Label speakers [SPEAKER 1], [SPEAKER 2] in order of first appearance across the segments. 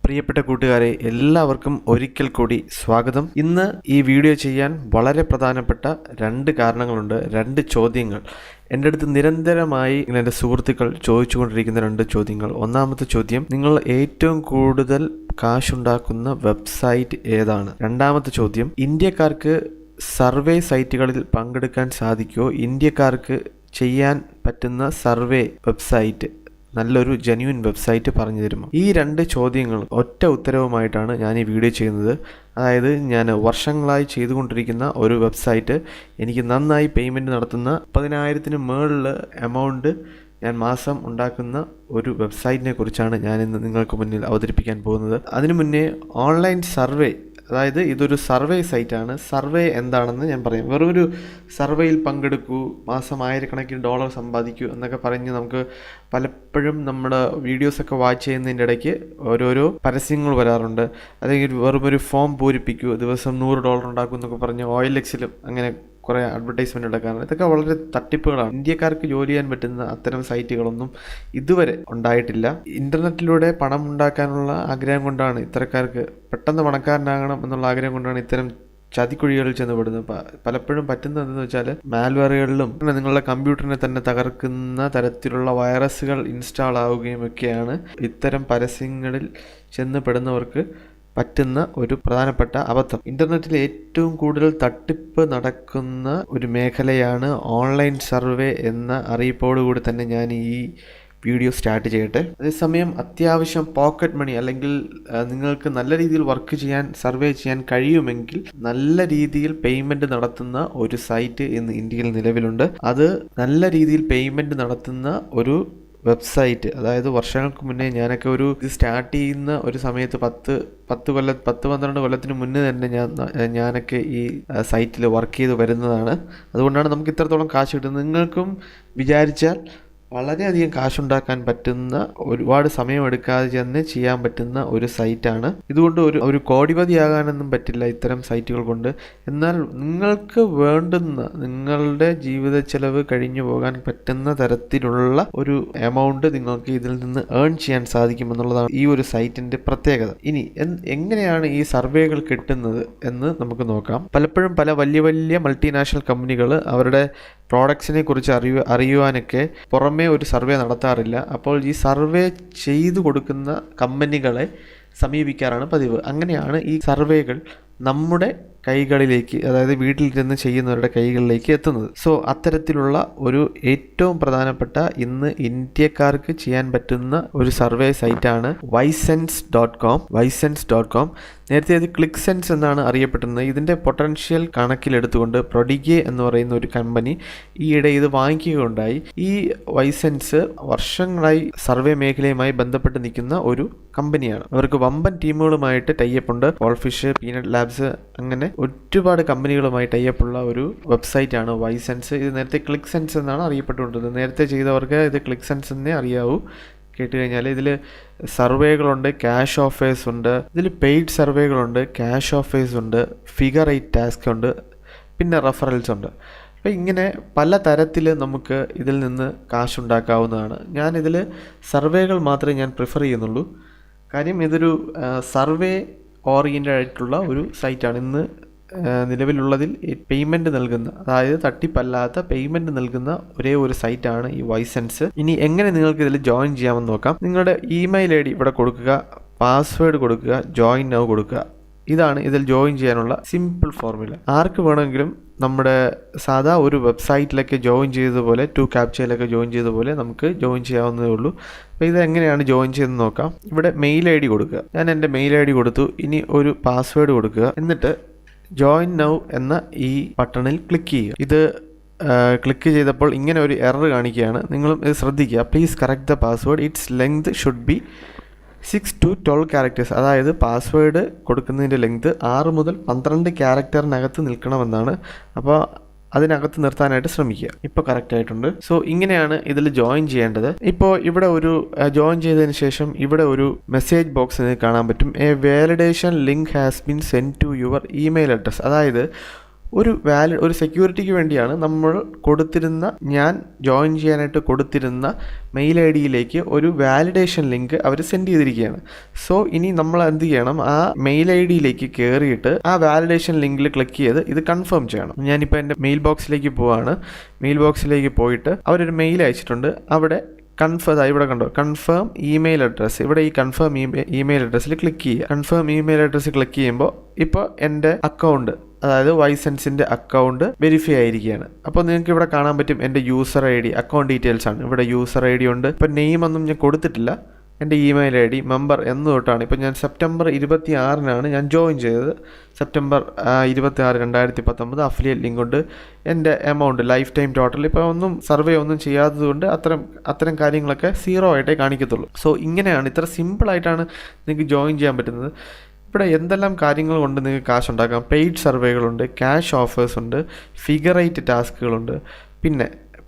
[SPEAKER 1] പ്രിയപ്പെട്ട കൂട്ടുകാരെ, എല്ലാവർക്കും ഒരിക്കൽ കൂടി സ്വാഗതം. ഇന്ന് ഈ വീഡിയോ ചെയ്യാൻ വളരെ പ്രധാനപ്പെട്ട രണ്ട് കാരണങ്ങളുണ്ട്, രണ്ട് ചോദ്യങ്ങൾ. എൻ്റെ അടുത്ത് നിരന്തരമായി എൻ്റെ സുഹൃത്തുക്കൾ ചോദിച്ചുകൊണ്ടിരിക്കുന്ന രണ്ട് ചോദ്യങ്ങൾ. ഒന്നാമത്തെ ചോദ്യം, നിങ്ങൾ ഏറ്റവും കൂടുതൽ കാശുണ്ടാക്കുന്ന വെബ്സൈറ്റ് ഏതാണ്? രണ്ടാമത്തെ ചോദ്യം, ഇന്ത്യക്കാർക്ക് സർവേ സൈറ്റുകളിൽ പങ്കെടുക്കാൻ സാധിക്കുമോ? ഇന്ത്യക്കാർക്ക് ചെയ്യാൻ പറ്റുന്ന സർവേ വെബ്സൈറ്റ്, നല്ലൊരു ജെന്യൂൻ വെബ്സൈറ്റ് പറഞ്ഞു തരുമോ? ഈ രണ്ട് ചോദ്യങ്ങൾ ഒറ്റ ഉത്തരവുമായിട്ടാണ് ഞാൻ ഈ വീഡിയോ ചെയ്യുന്നത്. അതായത് ഞാൻ വർഷങ്ങളായി ചെയ്തുകൊണ്ടിരിക്കുന്ന ഒരു വെബ്സൈറ്റ്, എനിക്ക് നന്നായി പേയ്മെൻറ്റ് നടത്തുന്ന 10,000-ന് മുകളിൽ എമൗണ്ട് ഞാൻ മാസം ഉണ്ടാക്കുന്ന ഒരു വെബ്സൈറ്റിനെ കുറിച്ചാണ് ഞാൻ ഇന്ന് നിങ്ങൾക്ക് മുന്നിൽ അവതരിപ്പിക്കാൻ പോകുന്നത്. അതിനു മുന്നേ ഓൺലൈൻ സർവേ, അതായത് ഇതൊരു സർവേ സൈറ്റാണ്. സർവേ എന്താണെന്ന് ഞാൻ പറയാം. വെറൊരു സർവേയിൽ പങ്കെടുക്കൂ, മാസം $1000 സമ്പാദിക്കൂ എന്നൊക്കെ പറഞ്ഞ് നമുക്ക് പലപ്പോഴും നമ്മുടെ വീഡിയോസൊക്കെ വാച്ച് ചെയ്യുന്നതിൻ്റെ ഇടയ്ക്ക് ഓരോരോ പരസ്യങ്ങൾ വരാറുണ്ട്. അല്ലെങ്കിൽ വെറുമൊരു ഫോം പൂരിപ്പിക്കൂ, ദിവസം $100 ഉണ്ടാക്കും എന്നൊക്കെ പറഞ്ഞ് OLXലും അങ്ങനെ കുറേ അഡ്വർടൈസ്മെൻ്റ് എടുക്കാറുണ്ട്. ഇതൊക്കെ വളരെ തട്ടിപ്പുകളാണ്. ഇന്ത്യക്കാർക്ക് ജോലി ചെയ്യാൻ പറ്റുന്ന അത്തരം സൈറ്റുകളൊന്നും ഇതുവരെ ഉണ്ടായിട്ടില്ല. ഇൻ്റർനെറ്റിലൂടെ പണം ഉണ്ടാക്കാനുള്ള ആഗ്രഹം കൊണ്ടാണ് ഇത്തരക്കാർക്ക്, പെട്ടെന്ന് പണക്കാരനാകണം എന്നുള്ള ആഗ്രഹം കൊണ്ടാണ് ഇത്തരം ചതിക്കുഴികളിൽ ചെന്ന് പെടുന്നത്. പലപ്പോഴും പറ്റുന്നത് എന്തെന്ന് വെച്ചാൽ, മാൽവെയറുകളിലും നിങ്ങളുടെ കമ്പ്യൂട്ടറിനെ തന്നെ തകർക്കുന്ന തരത്തിലുള്ള വൈറസുകൾ ഇൻസ്റ്റാൾ ആവുകയും ഒക്കെയാണ് ഇത്തരം പരസ്യങ്ങളിൽ ചെന്ന് പെടുന്നവർക്ക് പറ്റുന്ന ഒരു പ്രധാനപ്പെട്ട അബദ്ധം. ഇന്റർനെറ്റിൽ ഏറ്റവും കൂടുതൽ തട്ടിപ്പ് നടക്കുന്ന ഒരു മേഖലയാണ് ഓൺലൈൻ സർവേ എന്ന അറിയിപ്പോടുകൂടി തന്നെ ഞാൻ ഈ വീഡിയോ സ്റ്റാർട്ട് ചെയ്യട്ടെ. അതേസമയം അത്യാവശ്യം പോക്കറ്റ് മണി, അല്ലെങ്കിൽ നിങ്ങൾക്ക് നല്ല രീതിയിൽ വർക്ക് ചെയ്യാൻ, സർവേ ചെയ്യാൻ കഴിയുമെങ്കിൽ നല്ല രീതിയിൽ പേയ്മെൻറ്റ് നടത്തുന്ന ഒരു സൈറ്റ് ഇന്ന് ഇന്ത്യയിൽ നിലവിലുണ്ട്. അത് നല്ല രീതിയിൽ പേയ്മെൻറ്റ് നടത്തുന്ന ഒരു വെബ്സൈറ്റ്, അതായത് വർഷങ്ങൾക്ക് മുന്നേ ഞാനൊക്കെ ഇത് സ്റ്റാർട്ട് ചെയ്യുന്ന ഒരു സമയത്ത് 10-12 കൊല്ലത്തിന് മുന്നേ തന്നെ ഞാനൊക്കെ ഈ സൈറ്റിൽ വർക്ക് ചെയ്ത് വരുന്നതാണ്. അതുകൊണ്ടാണ് നമുക്ക് ഇത്രത്തോളം കാശ് കിട്ടുന്നത്. നിങ്ങൾക്കും വിചാരിച്ചാൽ വളരെയധികം കാശുണ്ടാക്കാൻ പറ്റുന്ന, ഒരുപാട് സമയമെടുക്കാതെ തന്നെ ചെയ്യാൻ പറ്റുന്ന ഒരു സൈറ്റാണ്. ഇതുകൊണ്ട് ഒരു കോടിപതിയാകാനൊന്നും പറ്റില്ല ഇത്തരം സൈറ്റുകൾ കൊണ്ട്. എന്നാൽ നിങ്ങൾക്ക് വേണ്ടുന്ന, നിങ്ങളുടെ ജീവിത ചെലവ് കഴിഞ്ഞു പോകാൻ പറ്റുന്ന തരത്തിലുള്ള ഒരു എമൗണ്ട് നിങ്ങൾക്ക് ഇതിൽ നിന്ന് ഏൺ ചെയ്യാൻ സാധിക്കുമെന്നുള്ളതാണ് ഈ ഒരു സൈറ്റിൻ്റെ പ്രത്യേകത. ഇനി എങ്ങനെയാണ് ഈ സർവേകൾ കിട്ടുന്നത് എന്ന് നമുക്ക് നോക്കാം. പലപ്പോഴും പല വലിയ വലിയ മൾട്ടിനാഷണൽ കമ്പനികൾ അവരുടെ പ്രോഡക്ട്സിനെ കുറിച്ച് അറിയുവാനൊക്കെ പുറമേ ഒരു സർവേ നടത്താറില്ല. അപ്പോൾ ഈ സർവേ ചെയ്തു കൊടുക്കുന്ന കമ്പനികളെ സമീപിക്കാറാണ് പതിവ്. അങ്ങനെയാണ് ഈ സർവേകൾ നമ്മുടെ കൈകളിലേക്ക്, അതായത് വീട്ടിലിരുന്ന് ചെയ്യുന്നവരുടെ കൈകളിലേക്ക് എത്തുന്നത്. സോ അത്തരത്തിലുള്ള ഒരു ഏറ്റവും പ്രധാനപ്പെട്ട, ഇന്ന് ഇന്ത്യക്കാർക്ക് ചെയ്യാൻ പറ്റുന്ന ഒരു സർവേ സൈറ്റാണ് Vysense.com. നേരത്തെ അത് ക്ലിക്സെൻസ് എന്നാണ് അറിയപ്പെടുന്നത്. ഇതിൻ്റെ പൊട്ടൻഷ്യൽ കണക്കിലെടുത്തുകൊണ്ട് പ്രൊഡിഗെ എന്ന് പറയുന്ന ഒരു കമ്പനി ഈയിടെ ഇത് വാങ്ങിക്കുകയുണ്ടായി. ഈ വൈസെൻസ് വർഷങ്ങളായി സർവേ മേഖലയുമായി ബന്ധപ്പെട്ട് നിൽക്കുന്ന ഒരു കമ്പനിയാണ്. അവർക്ക് വമ്പൻ ടീമുകളുമായിട്ട് ടൈപ്പ് ഉണ്ട്. കോൾഫിഷ്, പീനട്ട് ലാബ്സ്, അങ്ങനെ ഒരുപാട് കമ്പനികളുമായി ടൈപ്പുള്ള ഒരു വെബ്സൈറ്റാണ് വൈസെൻസ്. ഇത് നേരത്തെ ക്ലിക്സെൻസ് എന്നാണ് അറിയപ്പെട്ടുകൊണ്ടിരുന്നത്. നേരത്തെ ചെയ്തവർക്ക് ഇത് ക്ലിക്സെൻസ് എന്നേ അറിയാവൂ. കേട്ട് കഴിഞ്ഞാൽ ഇതിൽ സർവേകളുണ്ട്, ക്യാഷ് ഓഫേഴ്സ് ഉണ്ട്, ഇതിൽ പെയ്ഡ് സർവേകളുണ്ട്, ക്യാഷ് ഓഫേഴ്സ് ഉണ്ട്, ഫിഗർ 8 ടാസ്ക് ഉണ്ട്, പിന്നെ റെഫറൽസ് ഉണ്ട്. അപ്പോൾ ഇങ്ങനെ പല തരത്തിൽ നമുക്ക് ഇതിൽ നിന്ന് കാശുണ്ടാക്കാവുന്നതാണ്. ഞാനിതിൽ സർവേകൾ മാത്രമേ ഞാൻ പ്രിഫർ ചെയ്യുന്നുള്ളൂ. കാര്യം ഇതൊരു സർവേ ഓറിയൻറ്റഡ് ആയിട്ടുള്ള ഒരു സൈറ്റാണ്. ഇന്ന് നിലവിലുള്ളതിൽ പേയ്മെൻറ്റ് നൽകുന്ന, അതായത് തട്ടിപ്പല്ലാത്ത പേയ്മെൻറ്റ് നൽകുന്ന ഒരേ ഒരു സൈറ്റാണ് ഈ വൈസെൻസ്. ഇനി എങ്ങനെ നിങ്ങൾക്ക് ഇതിൽ ജോയിൻ ചെയ്യാമെന്ന് നോക്കാം. നിങ്ങളുടെ ഇമെയിൽ ID ഇവിടെ കൊടുക്കുക, പാസ്വേഡ് കൊടുക്കുക, ജോയിൻ നൗ കൊടുക്കുക. ഇതാണ് ഇതിൽ ജോയിൻ ചെയ്യാനുള്ള സിമ്പിൾ ഫോർമുല. ആർക്ക് വേണമെങ്കിലും നമ്മുടെ സാധാ ഒരു വെബ്സൈറ്റിലൊക്കെ ജോയിൻ ചെയ്തതുപോലെ, 2 ക്യാപ്ചയിലൊക്കെ ജോയിൻ ചെയ്തതുപോലെ നമുക്ക് ജോയിൻ ചെയ്യാവുന്നതേ ഉള്ളൂ. അപ്പോൾ ഇത് എങ്ങനെയാണ് ജോയിൻ ചെയ്തെന്ന് നോക്കാം. ഇവിടെ മെയിൽ ID കൊടുക്കുക. ഞാൻ എൻ്റെ മെയിൽ ID കൊടുത്തു. ഇനി ഒരു പാസ്വേഡ് കൊടുക്കുക. എന്നിട്ട് ജോയിൻ നൗ എന്ന ഈ ബട്ടണിൽ ക്ലിക്ക് ചെയ്യുക. ഇത് ക്ലിക്ക് ചെയ്തപ്പോൾ ഇങ്ങനെ ഒരു എറർ കാണിക്കുകയാണ്. നിങ്ങളും ഇത് ശ്രദ്ധിക്കുക. Please correct the password, its length should be 6 to 12 characters. അതായത് പാസ്വേഡ് കൊടുക്കുന്നതിൻ്റെ ലെങ്ത് 6 മുതൽ 12 ക്യാരക്ടറിനകത്ത് നിൽക്കണമെന്നാണ്. അപ്പോൾ അതിനകത്ത് നിർത്താനായിട്ട് ശ്രമിക്കുക. ഇപ്പോൾ കറക്റ്റ് ആയിട്ടുണ്ട്. സോ ഇങ്ങനെയാണ് ഇതിൽ ജോയിൻ ചെയ്യേണ്ടത്. ഇപ്പോൾ ഇവിടെ ഒരു ജോയിൻ ചെയ്തതിന് ശേഷം ഇവിടെ ഒരു മെസ്സേജ് ബോക്സ് നിങ്ങൾക്ക് കാണാൻ പറ്റും. A validation link has been send to your email address. അതായത് ഒരു സെക്യൂരിറ്റിക്ക് വേണ്ടിയാണ് നമ്മൾ ഞാൻ ജോയിൻ ചെയ്യാനായിട്ട് കൊടുത്തിരുന്ന മെയിൽ ഐ ഡിയിലേക്ക് ഒരു വാലിഡേഷൻ ലിങ്ക് അവർ സെൻഡ് ചെയ്തിരിക്കുകയാണ്. സോ ഇനി നമ്മൾ എന്ത് ചെയ്യണം, ആ മെയിൽ ഐ ഡിയിലേക്ക് കയറിയിട്ട് ആ വാലിഡേഷൻ ലിങ്കിൽ ക്ലിക്ക് ചെയ്ത് ഇത് കൺഫേം ചെയ്യണം. ഞാനിപ്പോൾ എൻ്റെ മെയിൽ ബോക്സിലേക്ക് പോവാണ്. മെയിൽ ബോക്സിലേക്ക് പോയിട്ട് അവരൊരു മെയിൽ അയച്ചിട്ടുണ്ട്. അവിടെ ഇവിടെ കണ്ടോ, കൺഫേം ഇമെയിൽ അഡ്രസ്സ്. ഇവിടെ ഈ കൺഫേം ഇമെയിൽ അഡ്രസ്സിൽ ക്ലിക്ക് ചെയ്യുക. കൺഫേം ഇമെയിൽ അഡ്രസ്സിൽ ക്ലിക്ക് ചെയ്യുമ്പോൾ ഇപ്പോൾ എൻ്റെ അക്കൗണ്ട്, അതായത് വൈസെൻസിൻ്റെ അക്കൗണ്ട് വെരിഫൈ ആയിരിക്കുകയാണ്. അപ്പോൾ നിങ്ങൾക്ക് ഇവിടെ കാണാൻ പറ്റും എൻ്റെ user I D, account details ആണ്. ഇവിടെ യൂസർ ഐ ഡി ഉണ്ട്. ഇപ്പോൾ നെയിം ഒന്നും ഞാൻ കൊടുത്തിട്ടില്ല. എൻ്റെ ഇമെയിൽ ഐ ഡി മെമ്പർ എന്ന് തൊട്ടാണ്. ഇപ്പോൾ ഞാൻ സെപ്റ്റംബർ 26-നാണ് ഞാൻ ജോയിൻ ചെയ്തത്. സെപ്റ്റംബർ 26, 2019 അഫിലിയേറ്റ് ലിങ്ക് കൊണ്ട് എൻ്റെ എമൗണ്ട് ലൈഫ് ടൈം ടോട്ടൽ ഇപ്പോൾ സർവേ ഒന്നും ചെയ്യാത്തത് കൊണ്ട് അത്തരം കാര്യങ്ങളൊക്കെ 0 ആയിട്ടേ കാണിക്കത്തുള്ളൂ. സോ ഇങ്ങനെയാണ്, ഇത്ര സിമ്പിളായിട്ടാണ് നിങ്ങൾക്ക് ജോയിൻ ചെയ്യാൻ പറ്റുന്നത്. ഇവിടെ എന്തെല്ലാം കാര്യങ്ങൾ കൊണ്ട് നിങ്ങൾക്ക് കാശ് ഉണ്ടാക്കാം. പെയ്ഡ് സർവേകളുണ്ട്, ക്യാഷ് ഓഫേഴ്സ് ഉണ്ട്, ഫിഗർ 8 ടാസ്കുകളുണ്ട്.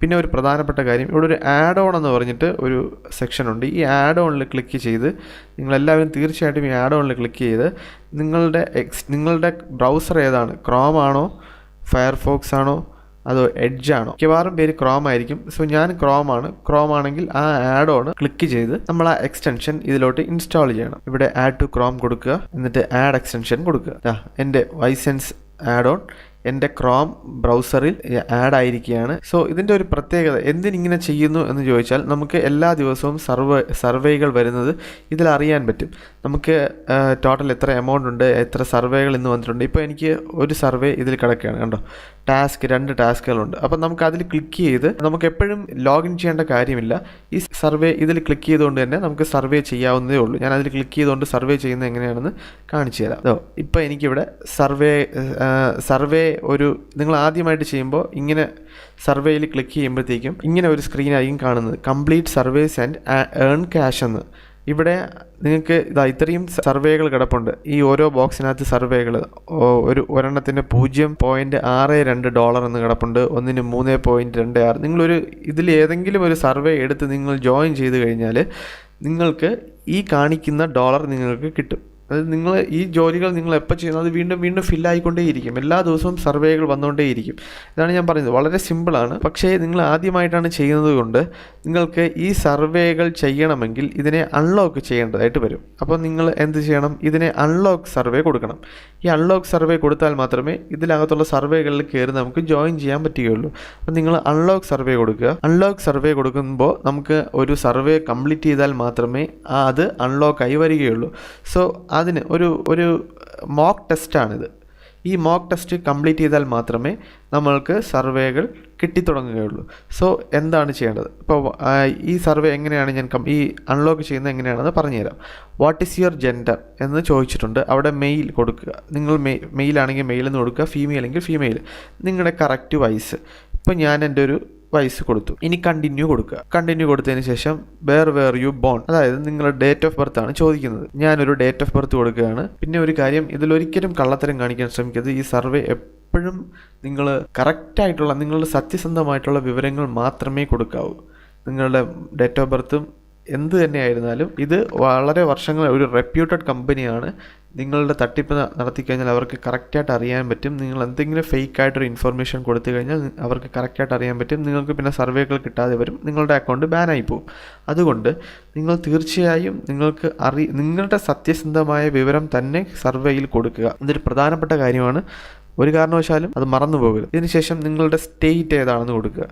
[SPEAKER 1] പിന്നെ ഒരു പ്രധാനപ്പെട്ട കാര്യം, ഇവിടെ ഒരു ആഡ് ഓൺ എന്ന് പറഞ്ഞിട്ട് ഒരു സെക്ഷൻ ഉണ്ട്. ഈ ആഡ് ഓണിൽ ക്ലിക്ക് ചെയ്ത് നിങ്ങളെല്ലാവരും തീർച്ചയായിട്ടും ഈ ആഡ് ഓണിൽ ക്ലിക്ക് ചെയ്ത് നിങ്ങളുടെ ബ്രൗസർ ഏതാണ്, ക്രോം ആണോ, ഫയർഫോക്സ് ആണോ, അതോ എഡ്ജ് ആണോ? മിക്കവാറും പേര് ക്രോം ആയിരിക്കും. സോ ഞാൻ ക്രോം ആണെങ്കിൽ ആ ആഡ് ഓൺ ക്ലിക്ക് ചെയ്ത് നമ്മൾ ആ എക്സ്റ്റൻഷൻ ഇതിലോട്ട് ഇൻസ്റ്റാൾ ചെയ്യണം. ഇവിടെ ആഡ് ടു ക്രോം കൊടുക്കുക, എന്നിട്ട് ആഡ് എക്സ്റ്റൻഷൻ കൊടുക്കുക. എൻ്റെ വൈസെൻസ് ആഡ് ഓൺ എൻ്റെ ക്രോം ബ്രൗസറിൽ ആഡ് ആയിരിക്കുകയാണ്. സോ ഇതിൻ്റെ ഒരു പ്രത്യേകത എന്തിനിങ്ങനെ ചെയ്യുന്നു എന്ന് ചോദിച്ചാൽ, നമുക്ക് എല്ലാ ദിവസവും സർവേകൾ വരുന്നത് ഇതിലറിയാൻ പറ്റും. നമുക്ക് ടോട്ടൽ എത്ര എമൗണ്ട് ഉണ്ട്, എത്ര സർവേകൾ ഇന്ന് വന്നിട്ടുണ്ട്. ഇപ്പോൾ എനിക്ക് ഒരു സർവേ ഇതിൽ കിടക്കുകയാണ്, കണ്ടോ, 2 ടാസ്കുകളുണ്ട്. അപ്പം നമുക്ക് അതിൽ ക്ലിക്ക് ചെയ്ത് നമുക്ക് എപ്പോഴും ലോഗിൻ ചെയ്യേണ്ട കാര്യമില്ല. ഈ സർവേ ഇതിൽ ക്ലിക്ക് ചെയ്തുകൊണ്ട് തന്നെ നമുക്ക് സർവേ ചെയ്യാവുന്നതേ ഉള്ളൂ. ഞാൻ അതിൽ ക്ലിക്ക് ചെയ്തുകൊണ്ട് സർവേ ചെയ്യുന്നത് എങ്ങനെയാണെന്ന് കാണിച്ചു തരാം. ഇപ്പോൾ എനിക്കിവിടെ സർവേ നിങ്ങൾ ആദ്യമായിട്ട് ചെയ്യുമ്പോൾ ഇങ്ങനെ സർവേയിൽ ക്ലിക്ക് ചെയ്യുമ്പോഴത്തേക്കും ഇങ്ങനെ ഒരു സ്ക്രീനായിരിക്കും കാണുന്നത്, complete surveys and earn cash എന്ന്. ഇവിടെ നിങ്ങൾക്ക് ഇത്രയും സർവേകൾ കിടപ്പുണ്ട്. ഈ ഓരോ ബോക്സിനകത്ത് സർവേകൾ ഒരെണ്ണത്തിന് $0.62 എന്ന് കിടപ്പുണ്ട്, ഒന്നിന് 3.26. നിങ്ങളൊരു ഇതിൽ ഏതെങ്കിലും ഒരു സർവേ എടുത്ത് നിങ്ങൾ ജോയിൻ ചെയ്ത് കഴിഞ്ഞാൽ നിങ്ങൾക്ക് ഈ കാണിക്കുന്ന ഡോളർ നിങ്ങൾക്ക് കിട്ടും. അതായത് നിങ്ങൾ ഈ ജോലികൾ നിങ്ങൾ എപ്പോൾ ചെയ്യുന്നത് വീണ്ടും വീണ്ടും ഫില്ലായിക്കൊണ്ടേയിരിക്കും. എല്ലാ ദിവസവും സർവേകൾ വന്നുകൊണ്ടേയിരിക്കും. ഇതാണ് ഞാൻ പറയുന്നത്, വളരെ സിമ്പിളാണ്. പക്ഷേ നിങ്ങൾ ആദ്യമായിട്ടാണ് ചെയ്യുന്നത് കൊണ്ട് നിങ്ങൾക്ക് ഈ സർവേകൾ ചെയ്യണമെങ്കിൽ ഇതിനെ അൺലോക്ക് ചെയ്യേണ്ടതായിട്ട് വരും. അപ്പോൾ നിങ്ങൾ എന്ത് ചെയ്യണം, ഇതിനെ അൺലോക്ക് സർവേ കൊടുക്കണം. ഈ അൺലോക്ക് സർവേ കൊടുത്താൽ മാത്രമേ ഇതിനകത്തുള്ള സർവേകളിൽ കയറി നമുക്ക് ജോയിൻ ചെയ്യാൻ പറ്റുകയുള്ളൂ. അപ്പോൾ നിങ്ങൾ അൺലോക്ക് സർവേ കൊടുക്കുക. അൺലോക്ക് സർവേ കൊടുക്കുമ്പോൾ നമുക്ക് ഒരു സർവേ കംപ്ലീറ്റ് ചെയ്താൽ മാത്രമേ അത് അൺലോക്കായി വരികയുള്ളൂ. സോ അതിന് ഒരു മോക്ക് ടെസ്റ്റാണിത്. ഈ മോക്ക് ടെസ്റ്റ് കംപ്ലീറ്റ് ചെയ്താൽ മാത്രമേ നമ്മൾക്ക് സർവേകൾ കിട്ടിത്തുടങ്ങുകയുള്ളൂ. സോ എന്താണ് ചെയ്യേണ്ടത്, ഇപ്പോൾ ഈ സർവേ എങ്ങനെയാണ് ഞാൻ ഈ അൺലോക്ക് ചെയ്യുന്നത് എങ്ങനെയാണെന്ന് പറഞ്ഞുതരാം. വാട്ട് ഈസ് യുവർ ജെൻഡർ എന്ന് ചോദിച്ചിട്ടുണ്ട്. അവിടെ മെയിൽ കൊടുക്കുക. നിങ്ങൾ മെയിലാണെങ്കിൽ മെയിൽ എന്ന് കൊടുക്കുക, ഫീമെയിൽ എങ്കിൽ ഫീമെയിൽ. നിങ്ങളുടെ കറക്റ്റ് വയസ്സ്, ഇപ്പോൾ ഞാൻ എൻ്റെ ഒരു വയസ്സ് കൊടുത്തു. ഇനി കണ്ടിന്യൂ കൊടുക്കുക. കണ്ടിന്യൂ കൊടുത്തതിന് ശേഷം വേർ യു ബോൺ, അതായത് നിങ്ങളുടെ ഡേറ്റ് ഓഫ് ബർത്ത് ആണ് ചോദിക്കുന്നത്. ഞാനൊരു ഡേറ്റ് ഓഫ് ബർത്ത് കൊടുക്കുകയാണ്. പിന്നെ ഒരു കാര്യം, ഇതിലൊരിക്കലും കള്ളത്തരം കാണിക്കാൻ ശ്രമിക്കരുത്. ഈ സർവേ എപ്പോഴും നിങ്ങൾ കറക്റ്റായിട്ടുള്ള, നിങ്ങളുടെ സത്യസന്ധമായിട്ടുള്ള വിവരങ്ങൾ മാത്രമേ കൊടുക്കാവൂ. നിങ്ങളുടെ ഡേറ്റ് ഓഫ് ബർത്തും എന്ത് തന്നെയായിരുന്നാലും ഇത് വളരെ വർഷങ്ങൾ ഒരു റെപ്യൂട്ടഡ് കമ്പനിയാണ്. നിങ്ങളുടെ തട്ടിപ്പ് നടത്തിക്കഴിഞ്ഞാൽ അവർക്ക് കറക്റ്റായിട്ട് അറിയാൻ പറ്റും. നിങ്ങൾ എന്തെങ്കിലും ഫേക്കായിട്ടൊരു ഇൻഫർമേഷൻ കൊടുത്തു കഴിഞ്ഞാൽ അവർക്ക് കറക്റ്റായിട്ട് അറിയാൻ പറ്റും. നിങ്ങൾക്ക് പിന്നെ സർവേകൾ കിട്ടാതെ വരും, നിങ്ങളുടെ അക്കൗണ്ട് ബാനായി പോകും. അതുകൊണ്ട് നിങ്ങൾ തീർച്ചയായും നിങ്ങളുടെ സത്യസന്ധമായ വിവരം തന്നെ സർവേയിൽ കൊടുക്കുക. ഇതൊരു പ്രധാനപ്പെട്ട കാര്യമാണ്. ഒരു കാരണവശാലും അത് മറന്നു പോകരുത്. ഇതിനുശേഷം നിങ്ങളുടെ സ്റ്റേറ്റ് ഏതാണെന്ന് കൊടുക്കുക.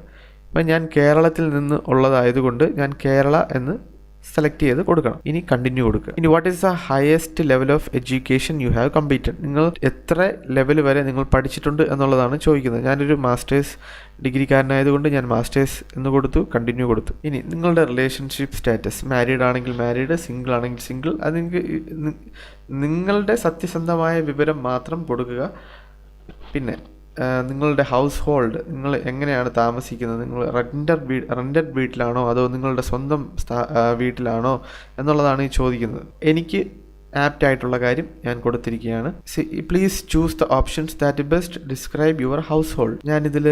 [SPEAKER 1] അപ്പം ഞാൻ കേരളത്തിൽ നിന്ന് ഉള്ളതായതുകൊണ്ട് ഞാൻ കേരള എന്ന് സെലക്ട് ചെയ്ത് കൊടുക്കണം. ഇനി കണ്ടിന്യൂ കൊടുക്കുക. ഇനി what is the highest level of education you have completed, നിങ്ങൾ എത്ര ലെവൽ വരെ നിങ്ങൾ പഠിച്ചിട്ടുണ്ട് എന്നുള്ളതാണ് ചോദിക്കുന്നത്. ഞാനൊരു മാസ്റ്റേഴ്സ് ഡിഗ്രിക്കാരനായതുകൊണ്ട് ഞാൻ മാസ്റ്റേഴ്സ് എന്ന് കൊടുത്തു, കണ്ടിന്യൂ കൊടുത്തു. ഇനി നിങ്ങളുടെ റിലേഷൻഷിപ്പ് സ്റ്റാറ്റസ്, മാരീഡ് ആണെങ്കിൽ മാരീഡ്, സിംഗിൾ ആണെങ്കിൽ സിംഗിൾ. അത് നിങ്ങളുടെ സത്യസന്ധമായ വിവരം മാത്രം കൊടുക്കുക. പിന്നെ നിങ്ങളുടെ ഹൗസ് ഹോൾഡ്, നിങ്ങൾ എങ്ങനെയാണ് താമസിക്കുന്നത്, നിങ്ങൾ റെൻറ്റഡ് വീട്ടിലാണോ അതോ നിങ്ങളുടെ സ്വന്തം വീട്ടിലാണോ എന്നുള്ളതാണ് ഈ ചോദിക്കുന്നത്. എനിക്ക് ആപ്റ്റ് ആയിട്ടുള്ള കാര്യം ഞാൻ കൊടുത്തിരിക്കുകയാണ്. Please choose the options that best describe your house hold. ഞാനിതിൽ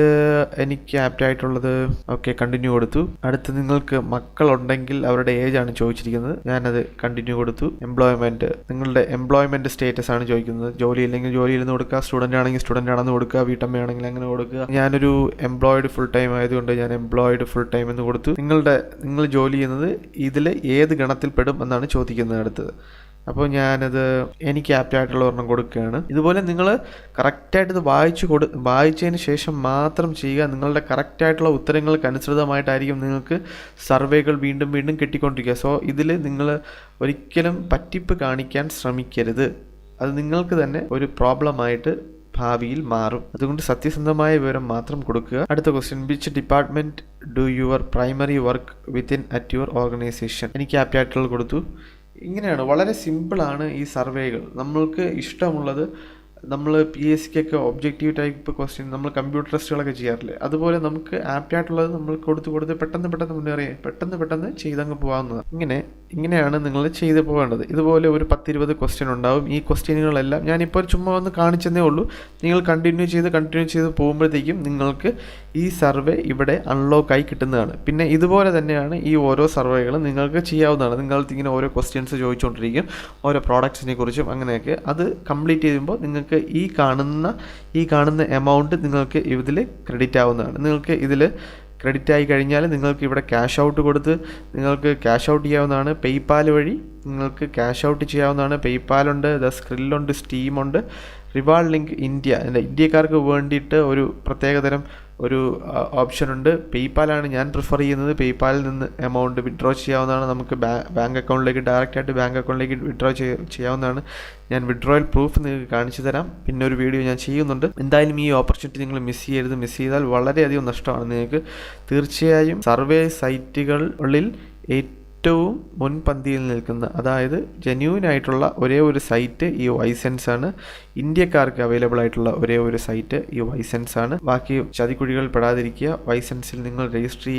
[SPEAKER 1] എനിക്ക് ആപ്റ്റ് ആയിട്ടുള്ളത് ഓക്കെ കണ്ടിന്യൂ കൊടുത്തു. അടുത്ത് നിങ്ങൾക്ക് മക്കളുണ്ടെങ്കിൽ അവരുടെ ഏജ് ആണ് ചോദിച്ചിരിക്കുന്നത്, ഞാനത് കണ്ടിന്യൂ കൊടുത്തു. എംപ്ലോയ്മെൻറ്റ്, നിങ്ങളുടെ എംപ്ലോയ്മെൻറ്റ് സ്റ്റേറ്റസ് ആണ് ചോദിക്കുന്നത്. ജോലി ഇല്ലെങ്കിൽ ജോലിയിൽ നിന്ന് കൊടുക്കുക, സ്റ്റുഡൻ്റ് ആണെങ്കിൽ സ്റ്റുഡൻ്റ് ആണെന്ന് കൊടുക്കുക, വീട്ടമ്മയാണെങ്കിൽ അങ്ങനെ കൊടുക്കുക. ഞാനൊരു എംപ്ലോയിഡ് ഫുൾ ടൈം ആയതുകൊണ്ട് ഞാൻ എംപ്ലോയിഡ് ഫുൾ ടൈം എന്ന് കൊടുത്തു. നിങ്ങൾ ജോലി ചെയ്യുന്നത് ഇതിൽ ഏത് ഗണത്തിൽ പെടും എന്നാണ് ചോദിക്കുന്നത് അടുത്തത്. അപ്പോൾ ഞാനത് എനിക്ക് ആപ്റ്റായിട്ടുള്ള ഒരെണ്ണം കൊടുക്കുകയാണ്. ഇതുപോലെ നിങ്ങൾ കറക്റ്റായിട്ട് ഇത് വായിച്ചതിന് ശേഷം മാത്രം ചെയ്യുക. നിങ്ങളുടെ കറക്റ്റായിട്ടുള്ള ഉത്തരങ്ങൾക്ക് അനുസൃതമായിട്ടായിരിക്കും നിങ്ങൾക്ക് സർവേകൾ വീണ്ടും വീണ്ടും കിട്ടിക്കൊണ്ടിരിക്കുക. സോ ഇതിൽ നിങ്ങൾ ഒരിക്കലും പറ്റിപ്പ് കാണിക്കാൻ ശ്രമിക്കരുത്. അത് നിങ്ങൾക്ക് തന്നെ ഒരു പ്രോബ്ലമായിട്ട് ഭാവിയിൽ മാറും. അതുകൊണ്ട് സത്യസന്ധമായ വിവരം മാത്രം കൊടുക്കുക. അടുത്ത question, which department do your primary work within at your organisation. എനിക്ക് ആപ്റ്റായിട്ടുള്ള കൊടുത്തു. ഇങ്ങനെയാണ്, വളരെ സിമ്പിളാണ് ഈ സർവേകൾ. നമ്മൾക്ക് ഇഷ്ടമുള്ളത്, നമ്മൾ PSCക്കൊക്കെ ഒബ്ജക്റ്റീവ് ടൈപ്പ് ക്വസ്റ്റ്യൻ നമ്മൾ കമ്പ്യൂട്ടർ ടെസ്റ്റുകളൊക്കെ ചെയ്യാറില്ലേ, അതുപോലെ നമുക്ക് ആപ്റ്റായിട്ടുള്ളത് നമ്മൾ കൊടുത്ത് പെട്ടെന്ന് മുന്നേറി പെട്ടെന്ന് ചെയ്തങ്ങ് പോകാവുന്നതാണ്. ഇങ്ങനെയാണ് നിങ്ങൾ ചെയ്തു പോകേണ്ടത്. ഇതുപോലെ ഒരു 10-20 ക്വസ്റ്റ്യൻ ഉണ്ടാവും. ഈ ക്വസ്റ്റ്യനുകളെല്ലാം ഞാനിപ്പോൾ ചുമ്മാ ഒന്ന് കാണിച്ചതേ ഉള്ളൂ. നിങ്ങൾ കണ്ടിന്യൂ ചെയ്ത് പോകുമ്പോഴത്തേക്കും നിങ്ങൾക്ക് ഈ സർവേ ഇവിടെ അൺലോക്കായി കിട്ടുന്നതാണ്. പിന്നെ ഇതുപോലെ തന്നെയാണ് ഈ ഓരോ സർവേകളും നിങ്ങൾക്ക് ചെയ്യാവുന്നതാണ്. നിങ്ങൾക്ക് ഇങ്ങനെ ഓരോ ക്വസ്റ്റ്യൻസ് ചോദിച്ചുകൊണ്ടിരിക്കും, ഓരോ പ്രോഡക്ട്സിനെ കുറിച്ചും അങ്ങനെയൊക്കെ. അത് കംപ്ലീറ്റ് ചെയ്യുമ്പോൾ നിങ്ങൾക്ക് ഈ കാണുന്ന എമൗണ്ട് നിങ്ങൾക്ക് ഇതിൽ ക്രെഡിറ്റ് ആവുന്നതാണ്. നിങ്ങൾക്ക് ഇതിൽ ക്രെഡിറ്റ് ആയി കഴിഞ്ഞാൽ നിങ്ങൾക്ക് ഇവിടെ ക്യാഷ് ഔട്ട് കൊടുത്ത് നിങ്ങൾക്ക് ക്യാഷ് ഔട്ട് ചെയ്യാവുന്നതാണ്. പേയ്പാൽ വഴി നിങ്ങൾക്ക് ക്യാഷ് ഔട്ട് ചെയ്യാവുന്നതാണ്. പേയ്പാലുണ്ട്, സ്ക്രില്ലുണ്ട്, സ്റ്റീമുണ്ട്, റിവാർഡ് ലിങ്ക് ഇന്ത്യക്കാർക്ക് വേണ്ടിയിട്ട് ഒരു പ്രത്യേകതരം ഒരു ഓപ്ഷനുണ്ട്. പേയ്പാലാണ് ഞാൻ പ്രിഫർ ചെയ്യുന്നത്. പേയ്പാലിൽ നിന്ന് എമൗണ്ട് വിഡ്രോ ചെയ്യാവുന്നതാണ്. നമുക്ക് ബാങ്ക് അക്കൗണ്ടിലേക്ക് ഡയറക്റ്റായിട്ട് ബാങ്ക് അക്കൗണ്ടിലേക്ക് വിഡ്രോ ചെയ്യാവുന്നതാണ്. ഞാൻ വിഡ്രോയൽ പ്രൂഫ് നിങ്ങൾക്ക് കാണിച്ചു തരാം. പിന്നെ ഒരു വീഡിയോ ഞാൻ ചെയ്യുന്നുണ്ട്. എന്തായാലും ഈ ഓപ്പർച്യൂണിറ്റി നിങ്ങൾ മിസ് ചെയ്യരുത്. മിസ് ചെയ്താൽ വളരെയധികം നഷ്ടമാണ് നിങ്ങൾക്ക്. തീർച്ചയായും സർവേ സൈറ്റുകളിൽ ഏറ്റവും മുൻപന്തിയിൽ നിൽക്കുന്ന, അതായത് ജെന്യൂൻ ആയിട്ടുള്ള ഒരേ ഒരു സൈറ്റ് ഈ വൈസെൻസ് ആണ്. ഇന്ത്യക്കാർക്ക് അവൈലബിൾ ആയിട്ടുള്ള ഒരേ ഒരു സൈറ്റ് ഈ വൈസെൻസ് ആണ്. ബാക്കി ചതിക്കുഴികൾ പെടാതിരിക്കുക. വൈസെൻസിൽ നിങ്ങൾ രജിസ്റ്റർ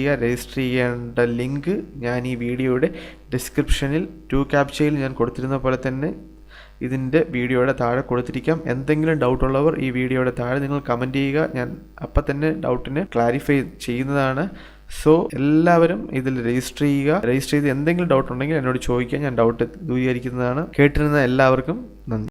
[SPEAKER 1] ചെയ്യേണ്ട ലിങ്ക് ഞാൻ ഈ വീഡിയോയുടെ ഡിസ്ക്രിപ്ഷനിൽ 2 ക്യാപ്ചയിൽ ഞാൻ കൊടുത്തിരുന്ന പോലെ തന്നെ ഇതിൻ്റെ വീഡിയോയുടെ താഴെ കൊടുത്തിരിക്കാം. എന്തെങ്കിലും ഡൗട്ടുള്ളവർ ഈ വീഡിയോയുടെ താഴെ നിങ്ങൾ കമൻറ്റ് ചെയ്യുക. ഞാൻ അപ്പം തന്നെ ഡൗട്ടിന് ക്ലാരിഫൈ ചെയ്യുന്നതാണ്. സോ എല്ലാവരും ഇതിൽ രജിസ്റ്റർ ചെയ്ത് എന്തെങ്കിലും ഡൗട്ട് ഉണ്ടെങ്കിൽ എന്നോട് ചോദിക്കുക. ഞാൻ ഡൗട്ട് ദൂരീകരിക്കുന്നതാണ്. കേട്ടിരുന്ന എല്ലാവർക്കും നന്ദി.